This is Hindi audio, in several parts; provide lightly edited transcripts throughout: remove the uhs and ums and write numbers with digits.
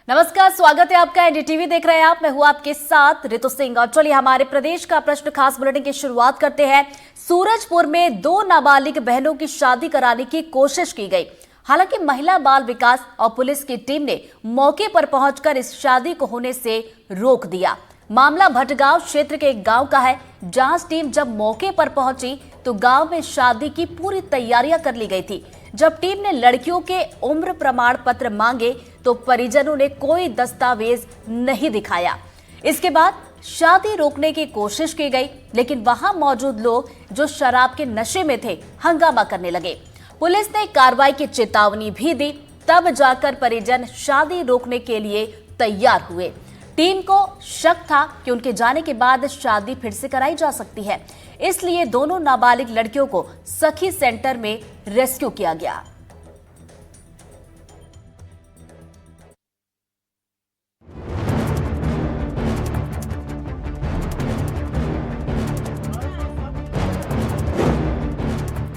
नमस्कार, स्वागत है आपका। एनडीटीवी देख रहे हैं आप। मैं हूं आपके साथ रितु सिंह। और चलिए हमारे प्रदेश का प्रश्न खास बुलेटिन की शुरुआत करते हैं। सूरजपुर में 2 नाबालिग बहनों की शादी कराने की कोशिश की गई। हालांकि महिला बाल विकास और पुलिस की टीम ने मौके पर पहुंचकर इस शादी को होने से रोक दिया। मामला भटगांव क्षेत्र के एक गांव का है। जांच टीम जब मौके पर पहुंची तो गांव में शादी की पूरी तैयारियां कर ली गई थी। जब टीम ने लड़कियों के उम्र प्रमाण पत्र मांगे तो परिजनों ने कोई दस्तावेज नहीं दिखाया। इसके बाद शादी रोकने की कोशिश की गई, लेकिन वहां मौजूद लोग जो शराब के नशे में थे हंगामा करने लगे। पुलिस ने कार्रवाई की चेतावनी भी दी, तब जाकर परिजन शादी रोकने के लिए तैयार हुए। टीम को शक था कि उनके जाने के बाद शादी फिर से कराई जा सकती है, इसलिए दोनों नाबालिग लड़कियों को सखी सेंटर में रेस्क्यू किया गया।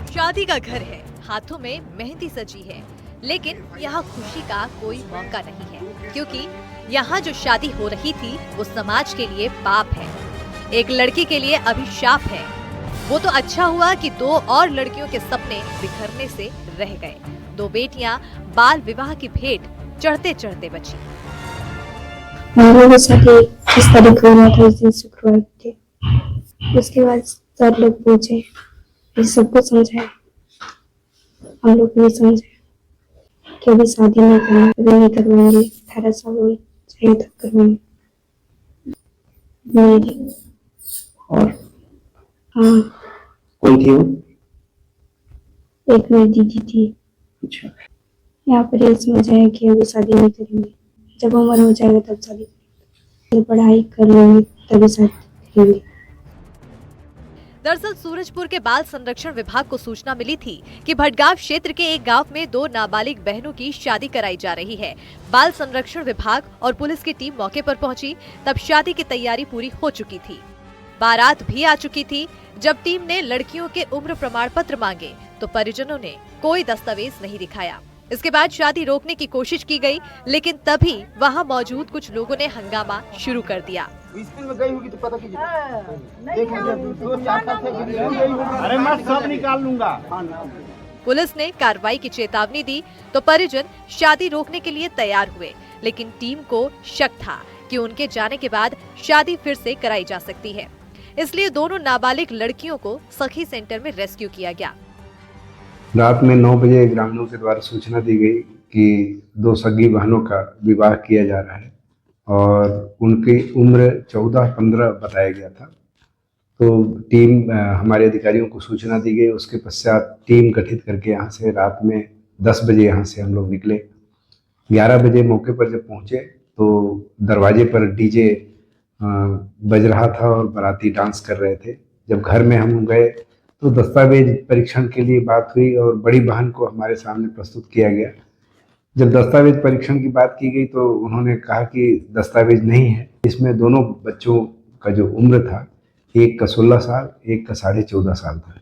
शादी का घर है, हाथों में मेहंदी सजी है, लेकिन यहाँ खुशी का कोई मौका नहीं है, क्योंकि यहाँ जो शादी हो रही थी वो समाज के लिए पाप है, एक लड़की के लिए अभिशाप है। वो तो अच्छा हुआ कि 2 और लड़कियों के सपने बिखरने से रह गए। 2 बेटियां बाल विवाह की भेंट चढ़ते चढ़ते बची। हम लोगों के 30 तारीख को हुआ था, इस दिन शुक्रवार थे। उसके बाद सर लोग पूछे, सबको समझाया, हम लोग भी समझे कि अभी शादी नहीं करना, अभी नहीं करवाएंगे, 18 साल हो चाहिए तब करवाएंगे। मेरी और हाँ, कौन थी वो? एक मेरी दीदी थी। अच्छा, यहाँ पर ये समझाया कि अभी शादी नहीं करेंगे, जब उम्र हो जाएगा तब शादी करेंगे, जब पढ़ाई कर लेंगे तभी शादी करेंगे। दरअसल सूरजपुर के बाल संरक्षण विभाग को सूचना मिली थी कि भटगांव क्षेत्र के एक गांव में 2 नाबालिग बहनों की शादी कराई जा रही है। बाल संरक्षण विभाग और पुलिस की टीम मौके पर पहुंची, तब शादी की तैयारी पूरी हो चुकी थी, बारात भी आ चुकी थी। जब टीम ने लड़कियों के उम्र प्रमाण पत्र मांगे तो परिजनों ने कोई दस्तावेज नहीं दिखाया। इसके बाद शादी रोकने की कोशिश की गई, लेकिन तभी वहां मौजूद कुछ लोगों ने हंगामा शुरू कर दिया। स्कूल में गई होगी तो पता कीजिए। अरे मैं सब निकाल लूंगा। पुलिस ने कार्रवाई की चेतावनी दी तो परिजन शादी रोकने के लिए तैयार हुए, लेकिन टीम को शक था कि उनके जाने के बाद शादी फिर से कराई जा सकती है, इसलिए दोनों नाबालिग लड़कियों को सखी सेंटर में रेस्क्यू किया गया। रात में 9 बजे ग्रामीणों के द्वारा सूचना दी गई कि 2 सगी बहनों का विवाह किया जा रहा है और उनकी उम्र 14-15 बताया गया था। तो टीम हमारे अधिकारियों को सूचना दी गई। उसके पश्चात टीम गठित करके यहाँ से रात में 10 बजे यहाँ से हम लोग निकले। 11 बजे मौके पर जब पहुँचे तो दरवाजे पर डीजे बज रहा था और बाराती डांस कर रहे थे। जब घर में हम गए तो दस्तावेज परीक्षण के लिए बात हुई और बड़ी बहन को हमारे सामने प्रस्तुत किया गया। जब दस्तावेज परीक्षण की बात की गई तो उन्होंने कहा कि दस्तावेज नहीं है। इसमें दोनों बच्चों का जो उम्र था, एक का 16 साल, एक का 14.5 साल था।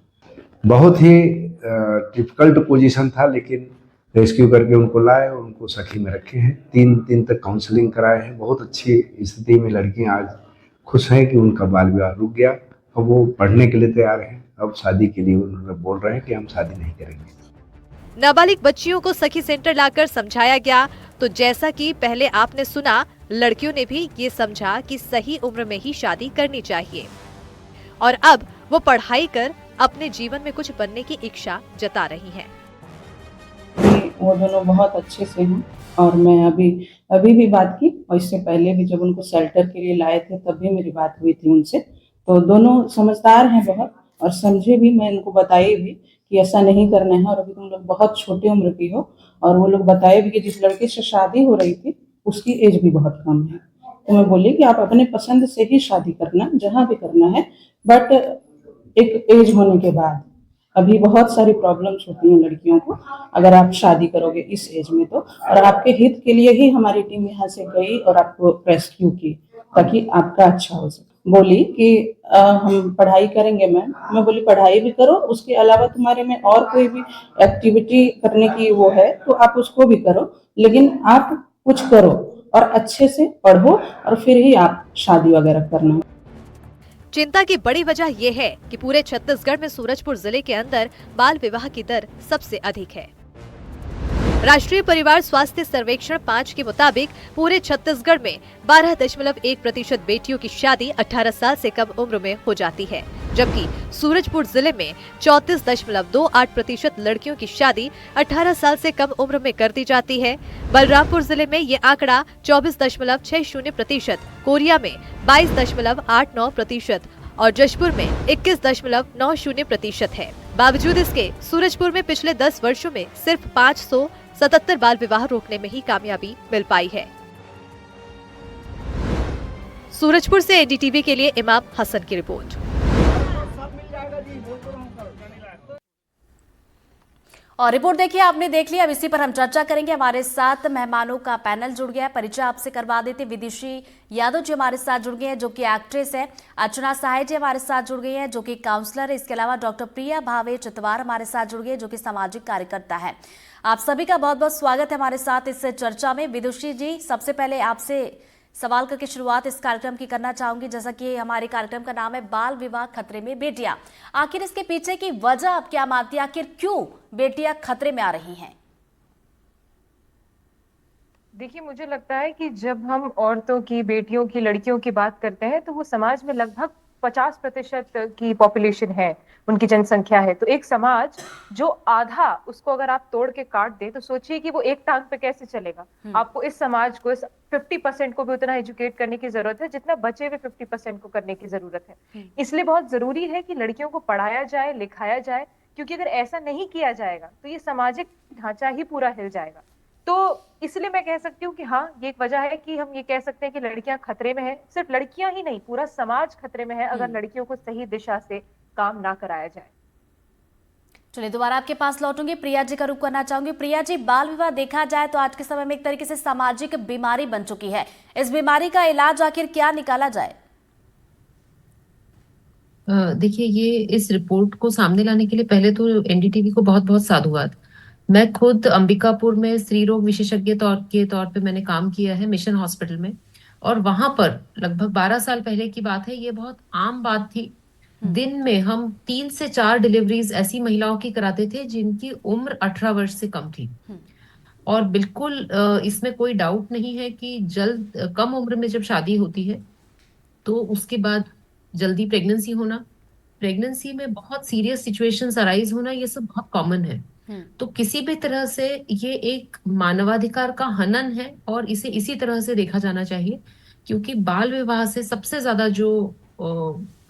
बहुत ही डिफिकल्ट पोजीशन था, लेकिन रेस्क्यू करके उनको लाए और उनको सखी में रखे हैं। 3 दिन तक काउंसलिंग कराए हैं। बहुत अच्छी स्थिति में लड़कियां आज खुश हैं कि उनका बाल विवाह रुक गया और वो पढ़ने के लिए तैयार हैं। अब शादी के लिए उन्होंने बोल रहे हैं कि हम शादी नहीं करेंगे। नाबालिग बच्चियों को सखी सेंटर लाकर समझाया गया, तो जैसा कि पहले आपने सुना, लड़कियों ने भी ये समझा कि सही उम्र में ही शादी करनी चाहिए और अब वो पढ़ाई कर अपने जीवन में कुछ बनने की इच्छा जता रही हैं। वो दोनों बहुत अच्छे से हैं और मैं अभी भी बात की, और इससे पहले भी जब उनको शेल्टर के लिए लाए थे तब भी मेरी बात हुई थी उनसे। तो दोनों समझदार हैं बहुत, और समझे भी। मैं इनको बताई भी कि ऐसा नहीं करना है और अभी तुम लोग बहुत छोटे उम्र की हो, और वो लोग बताए भी कि जिस लड़के से शादी हो रही थी उसकी एज भी बहुत कम है। तो मैं बोली कि आप अपने पसंद से ही शादी करना, जहाँ भी करना है, बट एक एज होने के बाद। अभी बहुत सारी प्रॉब्लम्स होती हैं लड़कियों को अगर आप शादी करोगे इस एज में तो, और आपके हित के लिए ही हमारी टीम यहाँ से गई और आपको रेस्क्यू की ताकि आपका अच्छा हो सके। बोली कि हम पढ़ाई करेंगे मैम। मैं बोली पढ़ाई भी करो, उसके अलावा तुम्हारे में और कोई भी एक्टिविटी करने की वो है तो आप उसको भी करो, लेकिन आप कुछ करो और अच्छे से पढ़ो और फिर ही आप शादी वगैरह करना। चिंता की बड़ी वजह ये है कि पूरे छत्तीसगढ़ में सूरजपुर जिले के अंदर बाल विवाह की दर सबसे अधिक है। राष्ट्रीय परिवार स्वास्थ्य सर्वेक्षण 5 के मुताबिक पूरे छत्तीसगढ़ में 12.1% बेटियों की शादी 18 साल से कम उम्र में हो जाती है, जबकि सूरजपुर जिले में 34.28% लड़कियों की शादी 18 साल से कम उम्र में कर दी जाती है। बलरामपुर जिले में ये आंकड़ा 24.60%, कोरिया में 22.89% और जशपुर में 21.90% है। बावजूद इसके सूरजपुर में पिछले 10 वर्षों में सिर्फ 577 बाल विवाह रोकने में ही कामयाबी मिल पाई है। सूरजपुर से एनडीटीवी के लिए इमाम हसन की रिपोर्ट। और रिपोर्ट देखिए, आपने देख लिया। अब इसी पर हम चर्चा करेंगे। हमारे साथ मेहमानों का पैनल जुड़ गया है। परिचय आपसे करवा देते। विदिशी यादव जी हमारे साथ जुड़ गए हैं, जो कि एक्ट्रेस है। अर्चना सहाय जी हमारे साथ जुड़ गई हैं, जो कि काउंसलर है। इसके अलावा डॉक्टर प्रिया भावे चितवार हमारे साथ जुड़ गए, जो कि सामाजिक कार्यकर्ता है। आप सभी का बहुत बहुत स्वागत है हमारे साथ इस चर्चा में। विदुषी जी, सबसे पहले आपसे सवाल करके शुरुआत इस कार्यक्रम की करना चाहूंगी। जैसा कि हमारे कार्यक्रम का नाम है बाल विवाह खतरे में बेटियां, आखिर इसके पीछे की वजह आप क्या मानती है? आखिर क्यों बेटियां खतरे में आ रही हैं? देखिए, मुझे लगता है कि जब हम औरतों की, बेटियों की, लड़कियों की बात करते हैं तो वो समाज में लगभग 50% की पॉपुलेशन है, उनकी जनसंख्या है। तो एक समाज जो आधा उसको अगर आप तोड़ के काट दे तो सोचिए कि वो एक टांग पे कैसे चलेगा। आपको इस समाज को, इस 50% को भी उतना एजुकेट करने की जरूरत है जितना बचे हुए 50% को करने की जरूरत है। इसलिए बहुत जरूरी है कि लड़कियों को पढ़ाया जाए, लिखाया जाए, क्योंकि अगर ऐसा नहीं किया जाएगा तो ये सामाजिक ढांचा ही पूरा हिल जाएगा। तो इसलिए मैं कह सकती हूँ कि हाँ, ये एक वजह है कि हम ये कह सकते हैं कि लड़कियां खतरे में है। सिर्फ लड़कियां ही नहीं, पूरा समाज खतरे में है अगर लड़कियों को सही दिशा से काम ना कराया जाए। चलिए, दोबारा आपके पास लौटूंगी। प्रिया जी का रुख करना चाहूंगी। प्रिया जी, बाल विवाह देखा जाए तो आज के समय में एक तरीके से सामाजिक बीमारी बन चुकी है। इस बीमारी का इलाज आखिर क्या निकाला जाए? देखिए, ये इस रिपोर्ट को सामने लाने के लिए पहले तो एनडीटीवी को बहुत बहुत साधुवाद। मैं खुद अंबिकापुर में स्त्री रोग विशेषज्ञ के तौर पे मैंने काम किया है मिशन हॉस्पिटल में, और वहां पर लगभग 12 साल पहले की बात है, ये बहुत आम बात थी। दिन में हम 3 से 4 डिलीवरीज ऐसी महिलाओं की कराते थे जिनकी उम्र 18 वर्ष से कम थी। और बिल्कुल इसमें कोई डाउट नहीं है कि कम उम्र में जब शादी होती है तो उसके बाद जल्दी प्रेगनेंसी होना, प्रेगनेंसी में बहुत सीरियस सिचुएशंस अराइज होना, ये सब बहुत कॉमन है। तो किसी भी तरह से ये एक मानवाधिकार का हनन है और इसे इसी तरह से देखा जाना चाहिए, क्योंकि बाल विवाह से सबसे ज्यादा जो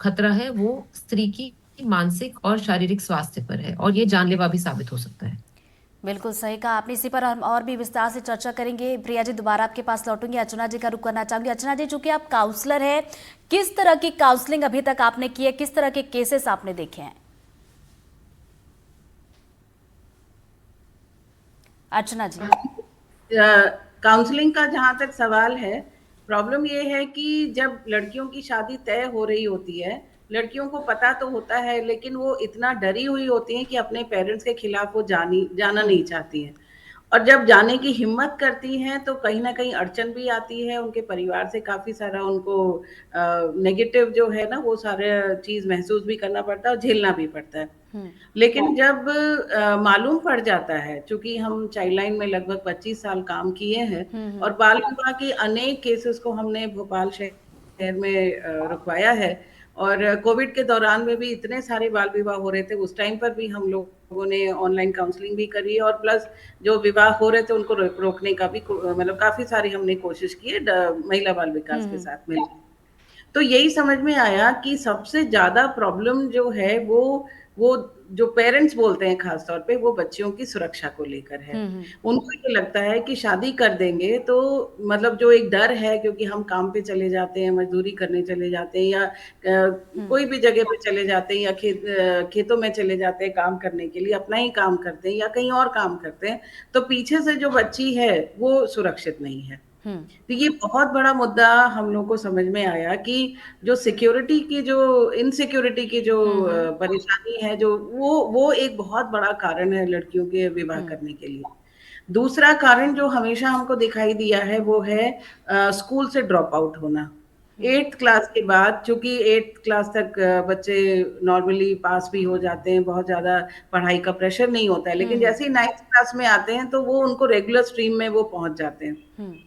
खतरा है वो स्त्री की मानसिक और शारीरिक स्वास्थ्य पर है, और ये जानलेवा भी साबित हो सकता है। बिल्कुल सही कहा आपने। इसी पर हम और भी विस्तार से चर्चा करेंगे। प्रिया जी, दोबारा आपके पास लौटूंगी। अर्चना जी का रुख करना चाहूंगी। अर्चना जी, चूंकि आप काउंसलर हैं, किस तरह की काउंसलिंग अभी तक आपने की है? किस तरह के केसेस आपने देखे हैं? अर्चना जी। काउंसलिंग का जहाँ तक सवाल है, प्रॉब्लम ये है कि जब लड़कियों की शादी तय हो रही होती है, लड़कियों को पता तो होता है, लेकिन वो इतना डरी हुई होती हैं कि अपने पेरेंट्स के खिलाफ वो जाना नहीं चाहती हैं। और जब जाने की हिम्मत करती हैं तो कहीं ना कहीं अड़चन भी आती है। उनके परिवार से काफ़ी सारा उनको नेगेटिव जो है ना, वो सारे चीज़ महसूस भी करना पड़ता है और झेलना भी पड़ता है। लेकिन जब मालूम पड़ जाता है, चूंकि हम चाइल्ड लाइन में लगभग 25 साल काम किए हैं और बाल विवाह के अनेक केसेस को हमने भोपाल शहर में रुकवाया है, और कोविड के दौरान में भी इतने सारे बाल विवाह हो रहे थे, उस टाइम पर भी हम लोगों ने ऑनलाइन काउंसलिंग भी करी, और प्लस जो विवाह हो रहे थे उनको रोकने का भी मतलब काफ़ी सारी हमने कोशिश की है महिला बाल विकास के साथ मिलकर। तो यही समझ में आया कि सबसे ज़्यादा प्रॉब्लम जो है वो जो पेरेंट्स बोलते हैं खास तौर पे, वो बच्चियों की सुरक्षा को लेकर है। उनको ये लगता है कि शादी कर देंगे तो मतलब जो एक डर है, क्योंकि हम काम पे चले जाते हैं, मजदूरी करने चले जाते हैं, या कोई भी जगह पे चले जाते हैं, या खेतों में चले जाते हैं काम करने के लिए, अपना ही काम करते हैं या कहीं और काम करते हैं, तो पीछे से जो बच्ची है वो सुरक्षित नहीं है। तो ये बहुत बड़ा मुद्दा हम लोग को समझ में आया कि जो सिक्योरिटी की, जो इनसिक्योरिटी की जो परेशानी है, जो वो एक बहुत बड़ा कारण है लड़कियों के विवाह करने के लिए। दूसरा कारण जो हमेशा हमको दिखाई दिया है वो है स्कूल से ड्रॉप आउट होना। 8th क्लास के बाद, चूंकि 8th क्लास तक बच्चे नॉर्मली पास भी हो जाते हैं, बहुत ज़्यादा पढ़ाई का प्रेशर नहीं होता है, लेकिन जैसे ही 9th क्लास में आते हैं तो वो उनको रेगुलर स्ट्रीम में वो पहुंच जाते हैं।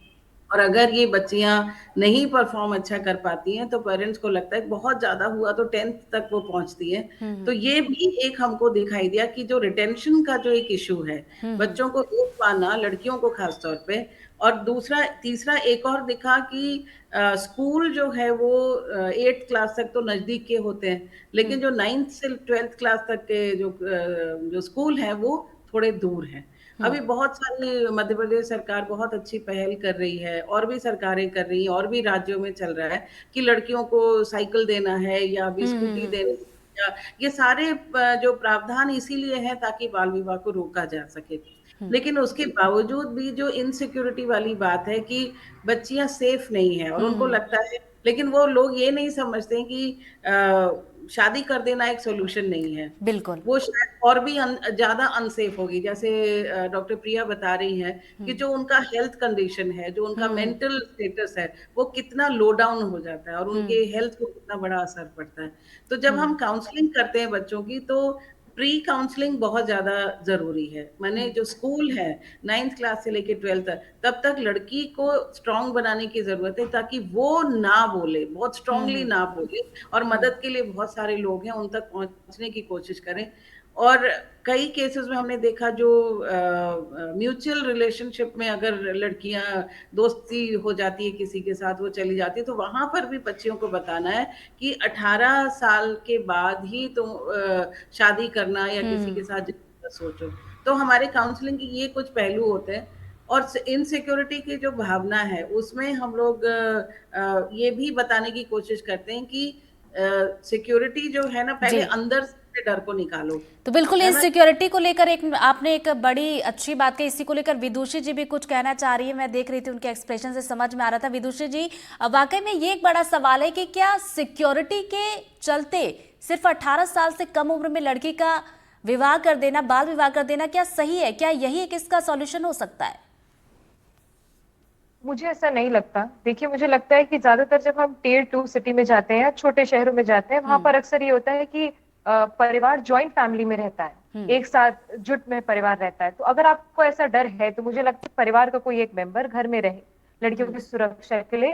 और अगर ये बच्चियां नहीं परफॉर्म अच्छा कर पाती हैं तो पेरेंट्स को लगता है कि बहुत ज्यादा हुआ तो 10th तक वो पहुंचती है। तो ये भी एक हमको दिखाई दिया कि जो रिटेंशन का जो एक इशू है, बच्चों को रोक पाना, लड़कियों को खास तौर पे। और दूसरा तीसरा एक और दिखा कि स्कूल जो है वो 8th क्लास तक तो नजदीक के होते हैं, लेकिन जो 9th से 12th क्लास तक के जो स्कूल है वो थोड़े दूर हैं। अभी बहुत सारी मध्य प्रदेश सरकार बहुत अच्छी पहल कर रही है, और भी सरकारें कर रही हैं, और भी राज्यों में चल रहा है कि लड़कियों को साइकिल देना है या अभी स्कूटी देना है, या ये सारे जो प्रावधान इसीलिए हैं ताकि बाल विवाह को रोका जा सके। लेकिन उसके बावजूद भी जो इनसिक्योरिटी वाली बात है कि बच्चियां सेफ नहीं है और उनको लगता है, लेकिन वो लोग ये नहीं समझते कि शादी कर देना एक सोल्यूशन नहीं है। बिल्कुल। वो शायद और भी ज्यादा अनसेफ होगी। जैसे डॉक्टर प्रिया बता रही है कि जो उनका हेल्थ कंडीशन है, जो उनका मेंटल स्टेटस है, वो कितना लो डाउन हो जाता है और उनके हेल्थ को कितना बड़ा असर पड़ता है। तो जब हम काउंसलिंग करते हैं बच्चों की, तो प्री काउंसलिंग बहुत ज्यादा जरूरी है। मैंने जो स्कूल है 9th क्लास से लेके 12th तक, तब तक लड़की को स्ट्रांग बनाने की जरूरत है ताकि वो ना बोले, बहुत स्ट्रांगली ना बोले, और मदद के लिए बहुत सारे लोग हैं, उन तक पहुंचने की कोशिश करें। और कई केसेस में हमने देखा जो म्यूचुअल रिलेशनशिप में अगर लड़कियां दोस्ती हो जाती है किसी के साथ, वो चली जाती है, तो वहां पर भी बच्चियों को बताना है कि 18 साल के बाद ही तुम शादी करना या किसी के साथ सोचो। तो हमारे काउंसलिंग के ये कुछ पहलू होते हैं। और इनसिक्योरिटी की जो भावना है उसमें हम लोग ये भी बताने की कोशिश करते हैं कि सिक्योरिटी जो है ना, पहले अंदर से डर को निकालो। तो बिल्कुल इनसिक्योरिटी को लेकर आपने एक बड़ी अच्छी बात कही। इसी को लेकर विदुषी जी भी कुछ कहना चाह रही है, मैं देख रही थी उनके एक्सप्रेशन से समझ में आ रहा था। विदुषी जी, वाकई में ये एक बड़ा सवाल है कि क्या सिक्योरिटी के चलते सिर्फ 18 साल से कम उम्र में लड़की का विवाह कर देना, बाल विवाह कर देना, क्या सही है? क्या यही एक इसका सॉल्यूशन हो सकता है? मुझे ऐसा नहीं लगता। देखिए, मुझे लगता है कि ज्यादातर जब हम Tier 2 सिटी में जाते हैं, छोटे शहरों में जाते हैं, वहां पर अक्सर ये होता है कि परिवार जॉइंट फैमिली में रहता है, एक साथ जुट में परिवार रहता है। तो अगर आपको ऐसा डर है तो मुझे लगता है परिवार का कोई एक मेंबर घर में रहे लड़कियों की सुरक्षा के लिए।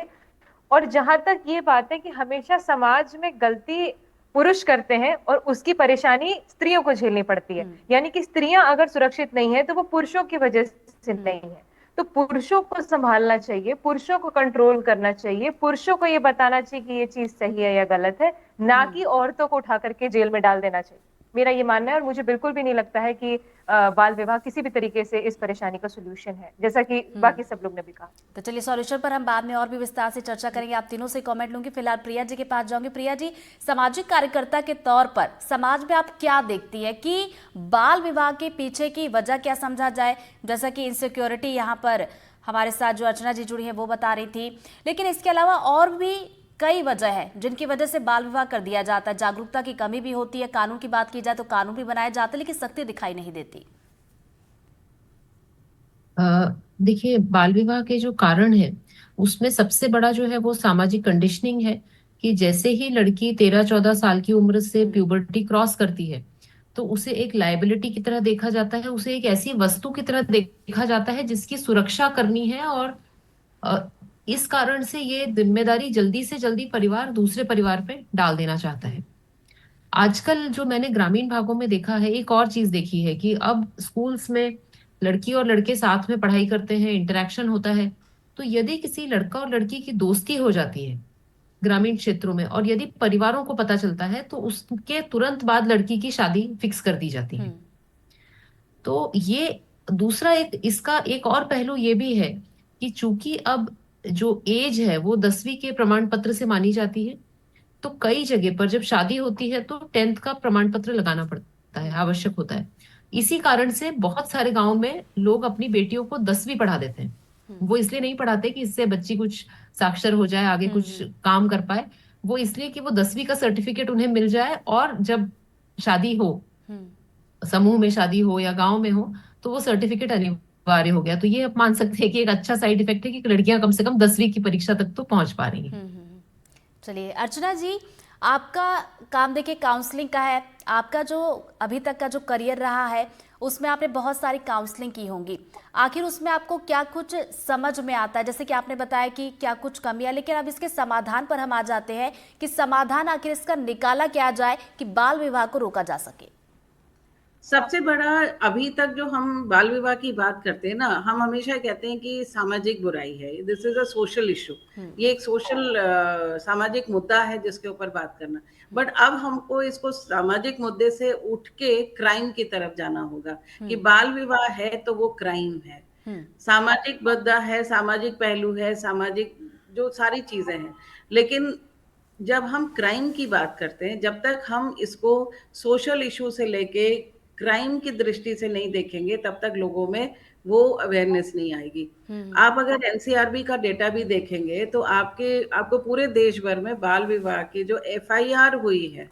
और जहां तक ये बात है कि हमेशा समाज में गलती पुरुष करते हैं और उसकी परेशानी स्त्रियों को झेलनी पड़ती है, यानी कि स्त्रियां अगर सुरक्षित नहीं है तो वो पुरुषों की वजह से नहीं है। तो पुरुषों को संभालना चाहिए, पुरुषों को कंट्रोल करना चाहिए, पुरुषों को ये बताना चाहिए कि ये चीज सही है या गलत है, ना कि औरतों को उठा करके जेल में डाल देना चाहिए। मेरा ये मानना है। और मुझे बिल्कुल भी नहीं लगता है कि बाल विवाह किसी भी तरीके से इस परेशानी का सोल्यूशन है, जैसा कि बाकी सब लोग ने भी कहा। तो चलिए, सॉल्यूशन पर हम बाद में और भी विस्तार से चर्चा करेंगे। आप तीनों से कमेंट लूंगी। फिलहाल प्रिया जी के पास जाऊंगी। प्रिया जी, सामाजिक कार्यकर्ता के तौर पर समाज में आप क्या देखती है कि बाल विवाह के पीछे की वजह क्या समझा जाए? जैसा कि इनसिक्योरिटी यहाँ पर हमारे साथ जो अर्चना जी जुड़ी है वो बता रही थी, लेकिन इसके अलावा और भी कई वजह है जिनकी वजह से बाल विवाह कर दिया जाता है। जागरूकता की कमी भी होती है। कानून की बात की जाए तो कानून भी बनाए जाते हैं, लेकिन सख्ती दिखाई नहीं देती। देखिए, बाल विवाह के जो कारण है उसमें सबसे बड़ा जो है वो सामाजिक कंडीशनिंग है कि जैसे ही लड़की 13-14 साल की उम्र से प्यूबर्टी क्रॉस करती है तो उसे एक लायबिलिटी की तरह देखा जाता है, उसे एक ऐसी वस्तु की तरह देखा जाता है जिसकी सुरक्षा करनी है। और इस कारण से ये जिम्मेदारी जल्दी से जल्दी परिवार दूसरे परिवार पे डाल देना चाहता है। आजकल जो मैंने ग्रामीण भागों में देखा है, एक और चीज देखी है कि अब स्कूल्स में लड़की और लड़के साथ में पढ़ाई करते हैं, इंटरेक्शन होता है। तो यदि किसी लड़का और लड़की की दोस्ती हो जाती है ग्रामीण क्षेत्रों में और यदि परिवारों को पता चलता है तो उसके तुरंत बाद लड़की की शादी फिक्स कर दी जाती है। तो ये दूसरा एक इसका एक और पहलू ये भी है कि चूंकि अब जो एज है वो 10वीं के प्रमाण पत्र से मानी जाती है, तो कई जगह पर जब शादी होती है तो 10th का प्रमाण पत्र लगाना पड़ता है, आवश्यक होता है। इसी कारण से बहुत सारे गांव में लोग अपनी बेटियों को 10वीं पढ़ा देते हैं। वो इसलिए नहीं पढ़ाते कि इससे बच्ची कुछ साक्षर हो जाए, आगे कुछ काम कर पाए, वो इसलिए कि वो 10वीं का सर्टिफिकेट उन्हें मिल जाए और जब शादी हो, समूह में शादी हो या गांव में हो, तो वो सर्टिफिकेट अनिवार्य अनिवार्य हो गया। तो ये आप मान सकते हैं कि एक अच्छा साइड इफेक्ट है कि लड़कियां कम से कम 10वीं की परीक्षा तक तो पहुंच पा रही हैं। चलिए अर्चना जी, आपका काम देखिए काउंसलिंग का है। आपका जो अभी तक का जो करियर रहा है उसमें आपने बहुत सारी काउंसलिंग की होंगी। आखिर उसमें आपको क्या कुछ समझ में आता है? जैसे कि आपने बताया कि क्या कुछ कमियां, लेकिन अब इसके समाधान पर हम आ जाते हैं कि समाधान आखिर इसका निकाला क्या जाए कि बाल विवाह को रोका जा सके। सबसे बड़ा अभी तक जो हम बाल विवाह की बात करते हैं ना, हम हमेशा कहते हैं कि सामाजिक बुराई है, this is a social issue. ये एक सोशल सामाजिक मुद्दा है जिसके ऊपर बात करना। बट अब हमको इसको सामाजिक मुद्दे से उठ के क्राइम की तरफ जाना होगा कि बाल विवाह है तो वो क्राइम है, सामाजिक मुद्दा है, सामाजिक पहलू है, सामाजिक जो सारी चीजें हैं। लेकिन जब हम क्राइम की बात करते हैं, जब तक हम इसको सोशल इशू से लेके क्राइम की दृष्टि से नहीं देखेंगे, तब तक लोगों में वो अवेयरनेस नहीं आएगी। आप अगर एनसीआरबी का डेटा भी देखेंगे तो आपको पूरे देश भर में बाल विवाह की जो एफआईआर हुई है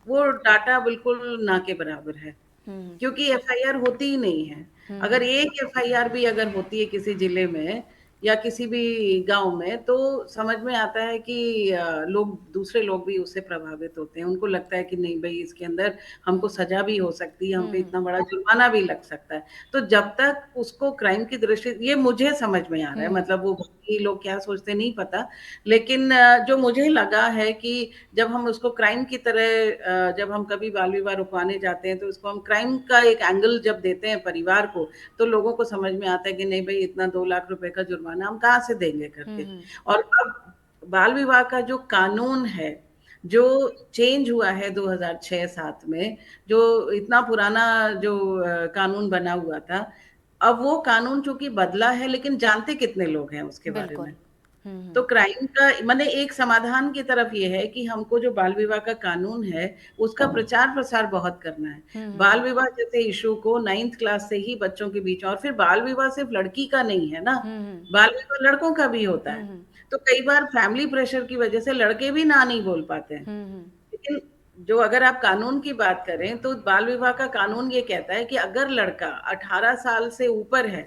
वो डाटा बिल्कुल ना के बराबर है, क्योंकि एफआईआर होती ही नहीं है। अगर एक एफआईआर भी अगर होती है किसी जिले में या किसी भी गांव में, तो समझ में आता है कि दूसरे लोग भी उससे प्रभावित होते हैं। उनको लगता है कि नहीं भाई, इसके अंदर हमको सजा भी हो सकती है, हम पे इतना बड़ा जुर्माना भी लग सकता है। तो जब तक उसको क्राइम की दृष्टि, ये मुझे समझ में आ रहा है, मतलब वो बाकी लोग क्या सोचते नहीं पता, लेकिन जो मुझे लगा है कि जब हम उसको क्राइम की तरह जब हम कभी बाल विवाह रुकवाने जाते हैं तो उसको हम क्राइम का एक एंगल जब देते हैं परिवार को, तो लोगों को समझ में आता है कि नहीं भाई, इतना 2 लाख रुपए का जुर्माना हम कहाँ से देंगे करके। और अब बाल विवाह का जो कानून है, जो चेंज हुआ है 2006-7 में, जो इतना पुराना जो कानून बना हुआ था, अब वो कानून चूंकि बदला है, लेकिन जानते कितने लोग हैं उसके बारे में। तो क्राइम का माने एक समाधान की तरफ ये है कि हमको जो बाल विवाह का कानून है उसका प्रचार प्रसार बहुत करना है। बाल विवाह जैसे इशू को 9th क्लास से ही बच्चों के बीच, और फिर बाल विवाह सिर्फ लड़की का नहीं है ना, बाल विवाह लड़कों का भी होता है। तो कई बार फैमिली प्रेशर की वजह से लड़के भी ना नहीं बोल पाते हैं। लेकिन जो अगर आप कानून की बात करें तो बाल विवाह का कानून ये कहता है कि अगर लड़का 18 साल से ऊपर है,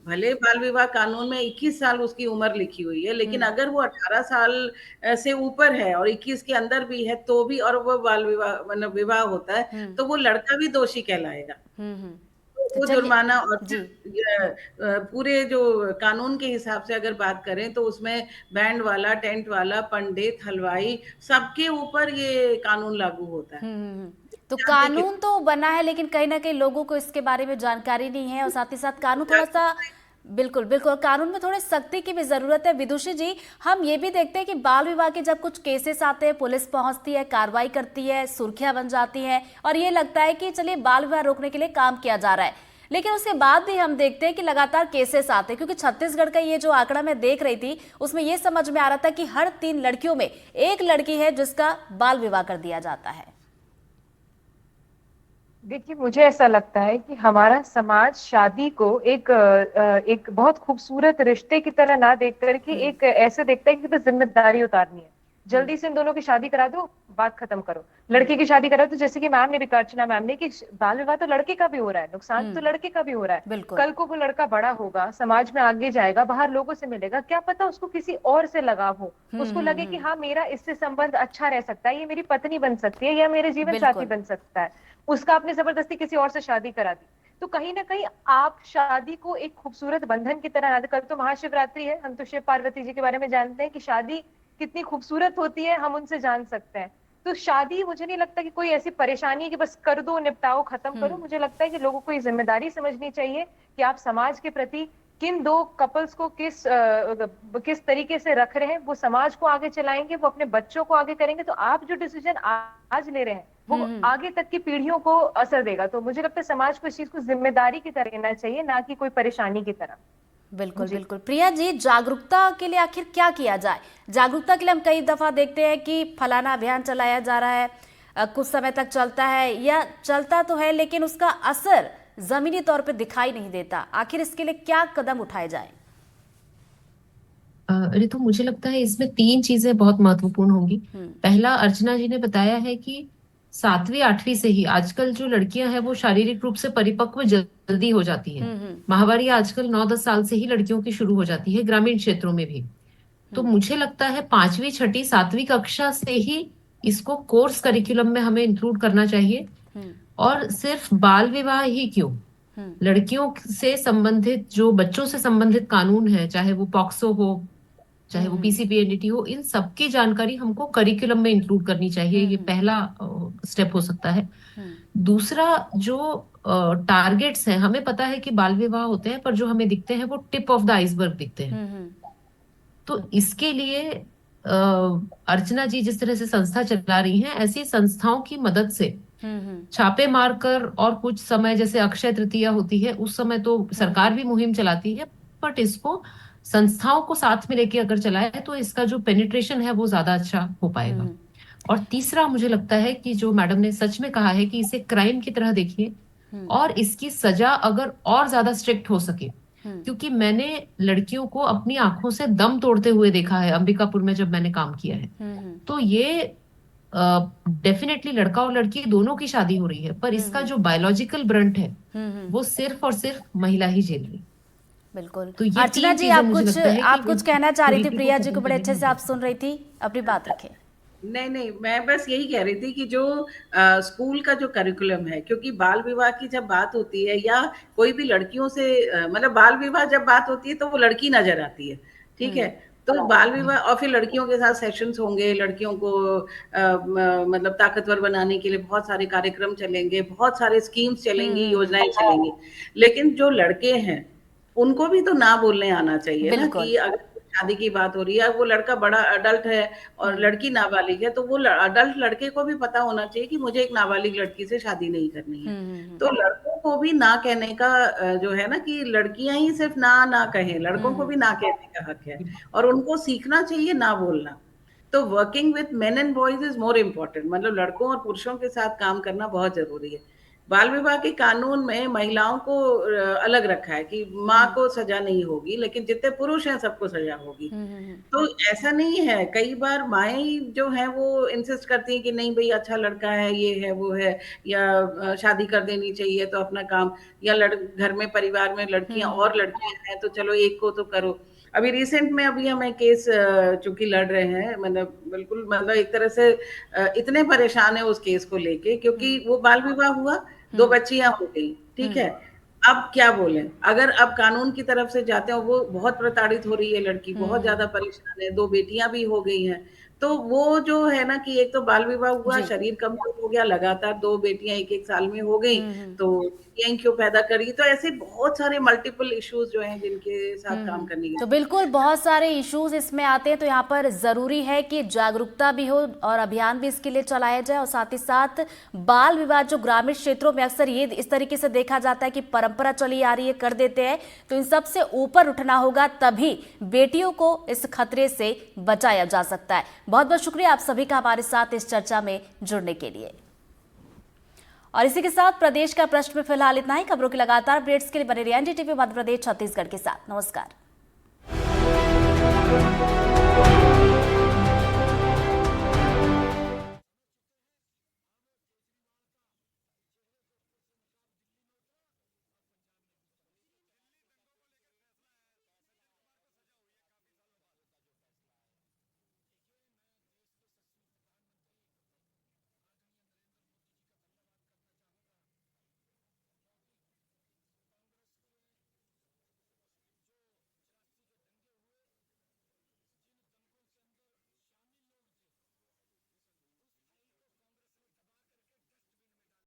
भले बाल विवाह कानून में 21 साल उसकी उम्र लिखी हुई है, लेकिन अगर वो 18 साल से ऊपर है और 21 के अंदर भी है तो भी, और वो बाल विवाह मतलब विवाह होता है, तो वो लड़का भी दोषी कहलाएगा। तो वो जुर्माना और पूरे जो कानून के हिसाब से अगर बात करें तो उसमें बैंड वाला, टेंट वाला, पंडित, हलवाई, सबके ऊपर ये कानून लागू होता है। तो कानून तो बना है, लेकिन कहीं ना कहीं लोगों को इसके बारे में जानकारी नहीं है, और साथ ही साथ कानून थोड़ा सा बिल्कुल बिल्कुल कानून में थोड़े सख्ती की भी जरूरत है। विदुषी जी, हम ये भी देखते हैं कि बाल विवाह के जब कुछ केसेस आते हैं, पुलिस पहुंचती है, कार्रवाई करती है, सुर्खियां बन जाती हैं, और ये लगता है कि चलिए बाल विवाह रोकने के लिए काम किया जा रहा है, लेकिन उसके बाद भी हम देखते हैं कि लगातार केसेस आते हैं। क्योंकि छत्तीसगढ़ का ये जो आंकड़ा मैं देख रही थी उसमें ये समझ में आ रहा था कि हर 3 लड़कियों में 1 लड़की है जिसका बाल विवाह कर दिया जाता है। देखिए, मुझे ऐसा लगता है कि हमारा समाज शादी को एक बहुत खूबसूरत रिश्ते की तरह ना देख करके एक ऐसे देखता है कि बस जिम्मेदारी उतारनी है, जल्दी से इन दोनों की शादी करा दो, बात खत्म करो। लड़की की शादी करा दो, जैसे कि मैम ने भी, अर्चना मैम ने, कि बाल विवाह तो लड़के का भी हो रहा है, नुकसान तो लड़के का भी हो रहा है। कल को वो लड़का बड़ा होगा, समाज में आगे जाएगा, बाहर लोगों से मिलेगा, क्या पता उसको किसी और से लगाव हो, उसको लगे कि हाँ मेरा इससे संबंध अच्छा रह सकता है, ये मेरी पत्नी बन सकती है या मेरे जीवन साथी बन सकता है, उसका आपने जबरदस्ती किसी और से शादी करा दी। तो कहीं ना कहीं आप शादी को एक खूबसूरत बंधन की तरह, कल तो महाशिवरात्रि है, हम तो शिव पार्वती जी के बारे में जानते हैं कि शादी कितनी खूबसूरत होती है, हम उनसे जान सकते हैं। तो शादी, मुझे नहीं लगता कि कोई ऐसी परेशानी है कि बस कर दो, निपटाओ, खत्म करो। मुझे लगता है कि लोगों को ये जिम्मेदारी समझनी चाहिए कि आप समाज के प्रति किन 2 कपल्स को किस तरीके से रख रहे हैं, वो समाज को आगे चलाएंगे, वो अपने बच्चों को आगे करेंगे, तो आप जो डिसीजन आज ले रहे हैं वो आगे तक की पीढ़ियों को असर देगा। तो मुझे लगता है समाज को इस चीज को जिम्मेदारी की तरह लेना चाहिए, ना कि कोई परेशानी की तरह। बिल्कुल बिल्कुल। प्रिया जी, जागरूकता के लिए आखिर क्या किया जाए? जागरूकता के लिए हम कई दफा देखते हैं कि फलाना अभियान चलाया जा रहा है, कुछ समय तक चलता है या चलता तो है, लेकिन उसका असर जमीनी तौर पे दिखाई नहीं देता। आखिर इसके लिए क्या कदम उठाए जाए? रितु, मुझे लगता है इसमें 3 चीजें बहुत महत्वपूर्ण होंगी। पहला, अर्चना जी ने बताया है कि 7वीं 8वीं से ही आजकल जो लड़कियां हैं वो शारीरिक रूप से परिपक्व जल्दी जल्दी हो जाती है। माहवारी आजकल 9-10 साल से ही लड़कियों की शुरू हो जाती है, ग्रामीण क्षेत्रों में भी। तो मुझे लगता है 5वीं, 6ठी, 7वीं कक्षा से ही इसको कोर्स करिकुलम में हमें इंक्लूड करना चाहिए। और सिर्फ बाल विवाह ही क्यों, लड़कियों से संबंधित जो बच्चों से संबंधित कानून है, चाहे वो पॉक्सो हो, चाहे वो पीसीपीएनडीटी हो, इन सबकी जानकारी हमको करिकुलम में इंक्लूड करनी चाहिए। ये पहला स्टेप हो सकता है। दूसरा, जो टारगेट्स हैं, हमें पता है कि बाल विवाह होते हैं, पर जो हमें दिखते हैं वो टिप ऑफ द आइसबर्ग दिखते हैं। तो इसके लिए अर्चना जी जिस तरह से संस्था चला रही हैं, ऐसी संस्थाओं की मदद से छापे मारकर, और कुछ समय जैसे अक्षय तृतीया होती है उस समय तो सरकार भी मुहिम चलाती है, बट इसको संस्थाओं को साथ में लेके अगर चलाए तो इसका जो पेनिट्रेशन है वो ज्यादा अच्छा हो पाएगा। और तीसरा, मुझे लगता है कि जो मैडम ने सच में कहा है कि इसे क्राइम की तरह देखिए और इसकी सजा अगर और ज्यादा स्ट्रिक्ट हो सके, क्योंकि मैंने लड़कियों को अपनी आंखों से दम तोड़ते हुए देखा है अंबिकापुर में जब मैंने काम किया है। तो ये डेफिनेटली लड़का और लड़की दोनों की शादी हो रही है, पर इसका जो बायोलॉजिकल ब्रंट है वो सिर्फ और सिर्फ महिला ही झेल रही। बिल्कुल। तो ये अर्चना तीन जी, चीजें आप मुझे कुछ लगता है कि आप कुछ कहना चाह रही थी, कुरीति को प्रिया जी को खत्म बड़े करने अच्छे में से आप मदद। सुन रही थी, अपनी बात रखें। नहीं, मैं बस यही कह रही थी कि जो स्कूल का जो करिकुलम है, क्योंकि बाल विवाह की जब बात होती है या कोई भी लड़कियों से मतलब बाल विवाह जब बात होती है तो वो लड़की नजर आती है, ठीक है। तो बाल विवाह और फिर लड़कियों के साथ सेशंस होंगे, लड़कियों को मतलब ताकतवर बनाने के लिए बहुत सारे कार्यक्रम चलेंगे, बहुत सारे स्कीम्स चलेंगी, योजनाएं चलेंगी। लेकिन जो लड़के हैं उनको भी तो ना बोलने आना चाहिए ना, कि अगर शादी की बात हो रही है, वो लड़का बड़ा अडल्ट है और लड़की नाबालिग है, तो वो अडल्ट लड़के को भी पता होना चाहिए कि मुझे एक नाबालिग लड़की से शादी नहीं करनी है। तो लड़कों को भी ना कहने का जो है ना, कि लड़कियां ही सिर्फ ना कहें, लड़कों को भी ना कहने का हक है और उनको सीखना चाहिए ना बोलना। तो working with main and boys is more important, मतलब लड़कों और पुरुषों के साथ काम करना बहुत जरूरी है। बाल विवाह के कानून में महिलाओं को अलग रखा है कि माँ को सजा नहीं होगी, लेकिन जितने पुरुष हैं सबको सजा होगी। तो ऐसा नहीं है, कई बार माएँ जो हैं वो इंसिस्ट करती हैं कि नहीं भाई अच्छा लड़का है, ये है वो है, या शादी कर देनी चाहिए तो अपना काम, या घर में परिवार में लड़कियां और लड़कियां हैं तो चलो एक को तो करो। अभी रिसेंट में अभी हमें केस चूंकि लड़ रहे हैं, मतलब बिल्कुल मतलब एक तरह से इतने परेशान है उस केस को लेके, क्योंकि वो बाल विवाह हुआ, 2 बच्चियां हो गई, ठीक है। अब क्या बोलें, अगर अब कानून की तरफ से जाते हैं, वो बहुत प्रताड़ित हो रही है लड़की, बहुत ज्यादा परेशान है, 2 बेटियां भी हो गई हैं। तो वो जो है ना कि एक तो बाल विवाह हुआ, शरीर कमजोर हो गया, लगातार 2 बेटियां 1-1 साल में हो गई, तो बेटियां क्यों पैदा करी। तो ऐसे बहुत सारे मल्टीपल इश्यूज जो हैं जिनके साथ काम करने की। तो बिल्कुल बहुत सारे इश्यूज इसमें आते हैं, तो यहाँ पर जरूरी है कि जागरूकता भी हो और अभियान भी इसके लिए चलाया जाए, और साथ ही साथ बाल विवाह जो ग्रामीण क्षेत्रों में अक्सर ये इस तरीके से देखा जाता है कि परंपरा चली आ रही है, कर देते हैं, तो इन सब से ऊपर उठना होगा, तभी बेटियों को इस खतरे से बचाया जा सकता है। बहुत बहुत शुक्रिया आप सभी का हमारे साथ इस चर्चा में जुड़ने के लिए। और इसी के साथ प्रदेश का प्रश्न में फिलहाल इतना ही। खबरों की लगातार अपडेट्स के लिए बने रहिए एनडीटीवी मध्य प्रदेश छत्तीसगढ़ के साथ। नमस्कार।